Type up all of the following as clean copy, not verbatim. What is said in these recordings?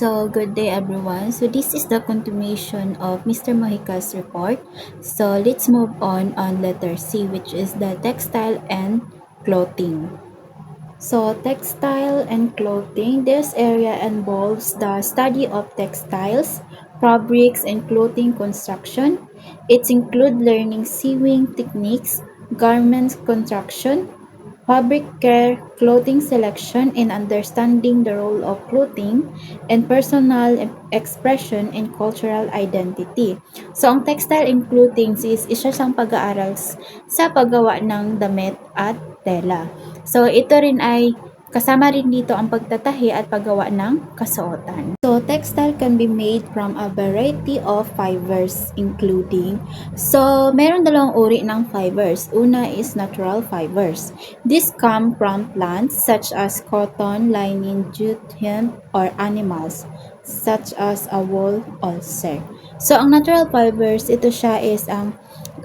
So, good day everyone. So, this is the continuation of Mr. Mojica's report. So, let's move on letter C, which is the textile and clothing. So, textile and clothing, this area involves the study of textiles, fabrics, and clothing construction. It includes learning sewing techniques, garment construction, fabric care, clothing selection, and understanding the role of clothing and personal expression and cultural identity. So, ang textile and clothing is isa siyang pag-aaral sa paggawa ng damit at tela. So, ito rin ay kasama rin dito ang pagtatahi at paggawa ng kasuotan. So, textile can be made from a variety of fibers including, so, meron dalawang uri ng fibers. Una is natural fibers. These come from plants such as cotton, linen, jute, hemp, or animals such as a wool ulcer. So, ang natural fibers, ito siya is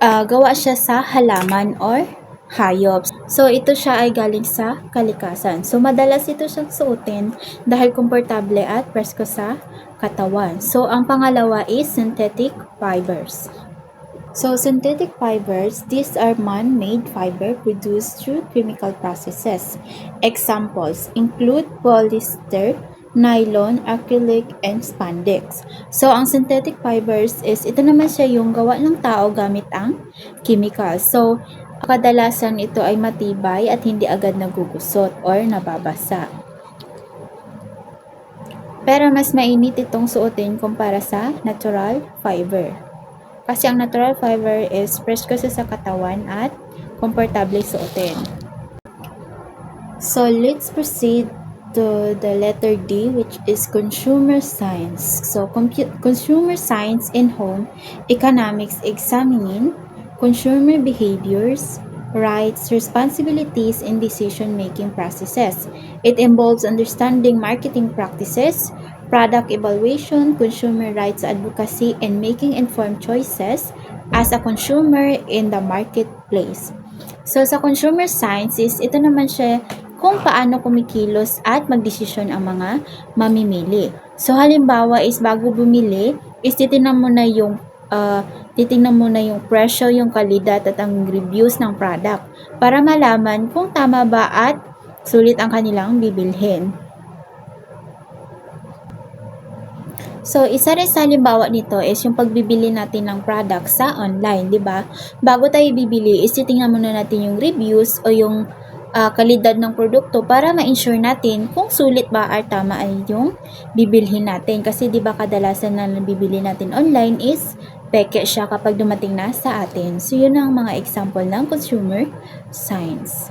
gawa siya sa halaman or hayop. So, ito siya ay galing sa kalikasan. So, madalas ito siyang suotin dahil komportable at presko sa katawan. So, ang pangalawa is synthetic fibers. So, synthetic fibers, these are man-made fiber produced through chemical processes. Examples include polyester, nylon, acrylic, and spandex. So, ang synthetic fibers is, ito naman siya yung gawa ng tao gamit ang chemical. So, kadalasan ito ay matibay at hindi agad nagugusot or nababasa. Pero mas mainit itong suotin kumpara sa natural fiber. Kasi ang natural fiber is presko sa katawan at komportable suotin. So, let's proceed to the letter D, which is consumer science. So, consumer science in home economics examining consumer behaviors, rights, responsibilities, and decision-making processes. It involves understanding marketing practices, product evaluation, consumer rights advocacy, and making informed choices as a consumer in the marketplace. So, sa consumer sciences, ito naman siya kung paano kumikilos at magdesisyon ang mga mamimili. So, halimbawa is bago bumili, is titingnan mo na yung presyo, yung kalidad at ang reviews ng product para malaman kung tama ba at sulit ang kanilang bibilhin. So, isa rin sa halimbawa nito is yung pagbibili natin ng product sa online, di ba? Bago tayo bibili, is titingnan muna natin yung reviews o yung kalidad ng produkto para ma-ensure natin kung sulit ba at tama ay yung bibilhin natin. Kasi di ba kadalasan na nabibili natin online is peke siya kapag dumating na sa atin. So, yun ang mga example ng consumer science.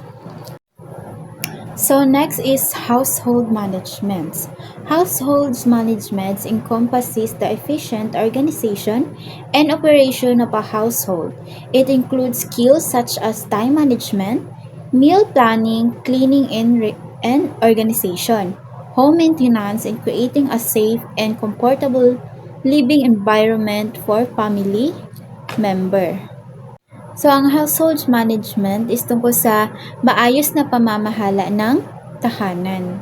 So, next is household management. Household management encompasses the efficient organization and operation of a household. It includes skills such as time management, meal planning, cleaning and organization, home maintenance, and creating a safe and comfortable living environment for family member. So, ang household management is tungkol sa maayos na pamamahala ng tahanan.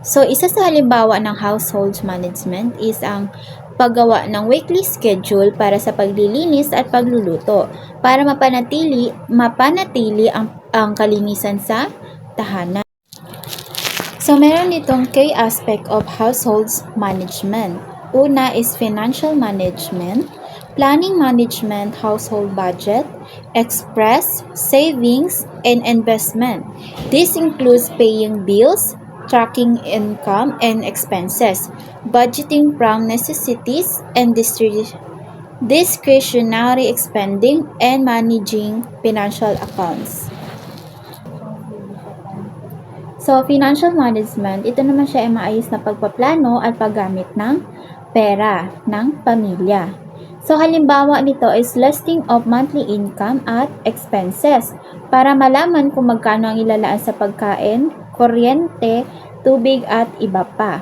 So, isa sa halimbawa ng household management is ang paggawa ng weekly schedule para sa paglilinis at pagluluto para mapanatili ang kalinisan sa tahanan. So, meron itong key aspect of household management. Una is financial management, planning management, household budget, express, savings, and investment. This includes paying bills, tracking income and expenses, budgeting from necessities and discretionary spending, and managing financial accounts. So, financial management, ito naman siya ay maayos na pagpaplano at paggamit ng pera ng pamilya. So, halimbawa nito is listing of monthly income at expenses para malaman kung magkano ang ilalaan sa pagkain, kuryente, tubig at iba pa.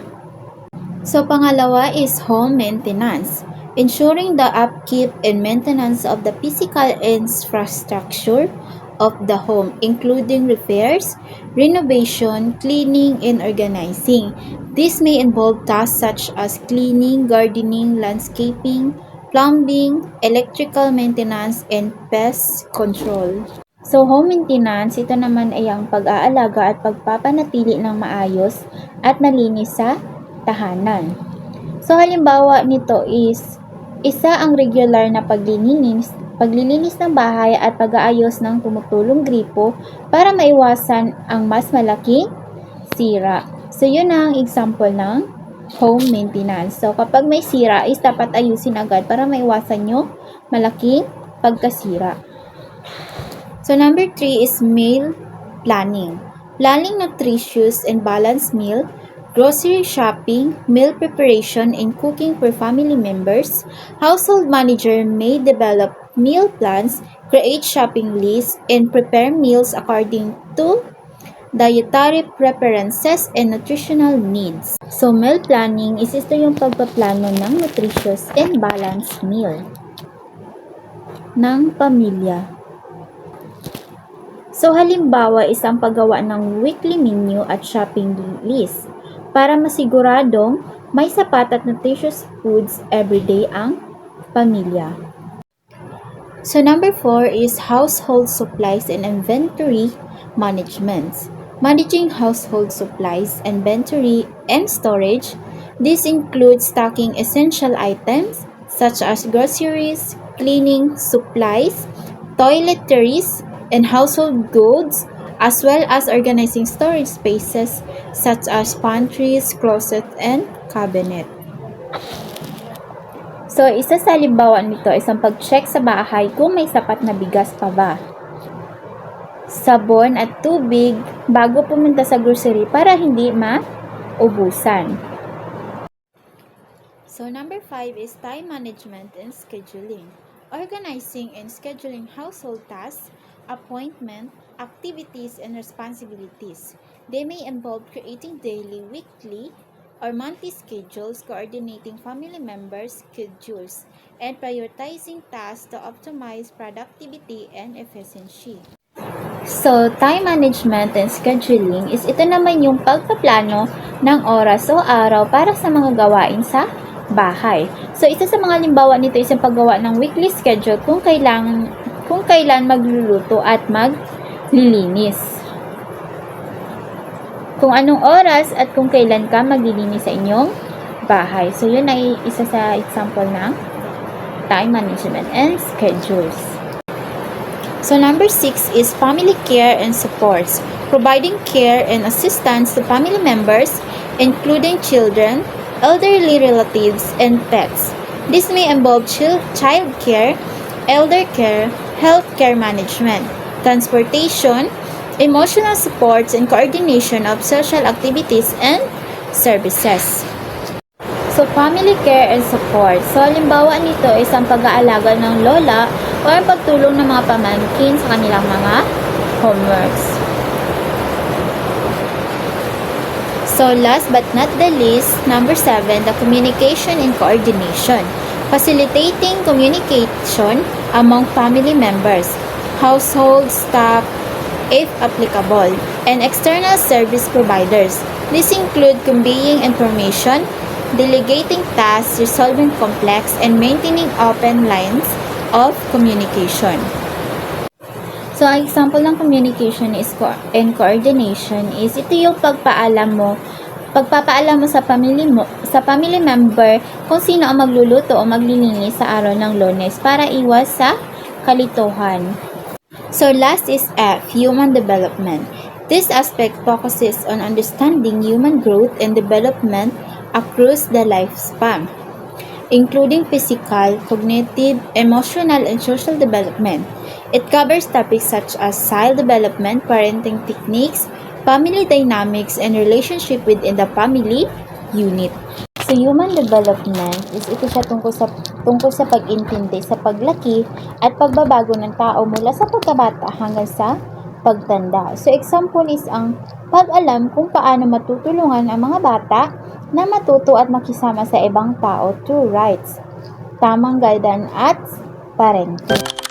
So, pangalawa is home maintenance. Ensuring the upkeep and maintenance of the physical infrastructure of the home, including repairs, renovation, cleaning, and organizing. This may involve tasks such as cleaning, gardening, landscaping, plumbing, electrical maintenance, and pest control. So, home maintenance, ito naman ay ang pag-aalaga at pagpapanatili ng maayos at malinis sa tahanan. So, halimbawa nito is isa ang regular na paglilinis ng bahay at pag-aayos ng tumutulong gripo para maiwasan ang mas malaking sira. So, yun ang example ng home maintenance. So, kapag may sira is dapat ayusin agad para maiwasan nyo malaking pagkasira. So, number 3 is meal planning. Planning nutritious and balanced meal, grocery shopping, meal preparation, and cooking for family members. Household manager may develop meal plans, create shopping lists, and prepare meals according to dietary preferences and nutritional needs. So, meal planning is ito yung pagpaplano ng nutritious and balanced meal ng pamilya. So, halimbawa, isang paggawa ng weekly menu at shopping list para masiguradong may sapat at nutritious foods everyday ang pamilya. So, number 4 is household supplies and inventory management. Managing household supplies, inventory, and storage. This includes stocking essential items such as groceries, cleaning supplies, toiletries, and household goods, as well as organizing storage spaces such as pantries, closet, and cabinet. So, isa sa halimbawa nito ay isang pag-check sa bahay kung may sapat na bigas pa ba, sabon at tubig bago pumunta sa grocery para hindi maubusan. So, number 5 is time management and scheduling. Organizing and scheduling household tasks, appointment, activities, and responsibilities. They may involve creating daily, weekly, or monthly schedules, coordinating family members' schedules, and prioritizing tasks to optimize productivity and efficiency. So, time management and scheduling is ito naman yung pagpaplano ng oras o araw para sa mga gawain sa bahay. So, isa sa mga halimbawa nito is yung paggawa ng weekly schedule kung kailan magluluto at maglilinis. Kung anong oras at kung kailan ka maglilinis sa inyong bahay. So, yun ay isa sa example ng time management and schedules. So, number 6 is family care and supports. Providing care and assistance to family members, including children, elderly relatives, and pets. This may involve child care, elder care, healthcare management, transportation, emotional supports, and coordination of social activities and services. So, family care and support. So, halimbawa nito ay isang pag-aalaga ng lola o ang pagtulong ng mga pamangkin sa kanilang mga homeworks. So, last but not the least, number 7, the communication and coordination. Facilitating communication among family members, household staff, if applicable, and external service providers. These include conveying information, delegating tasks, resolving complex, and maintaining open lines of communication. So, ang example ng communication is and coordination is ito yung pagpapaalam mo sa family member kung sino ang magluluto o maglilinis sa araw ng Lunes para iwas sa kalituhan. So, last is F, human development. This aspect focuses on understanding human growth and development across the lifespan, including physical, cognitive, emotional, and social development. It covers topics such as child development, parenting techniques, family dynamics, and relationship within the family unit. So, human development is ito siya tungkol sa pag-intindi, sa paglaki at pagbabago ng tao mula sa pagkabata hanggang sa pagtanda. So, example is ang pag-alam kung paano matutulungan ang mga bata na matuto at makisama sa ibang tao through rights, tamang guidance at parenting.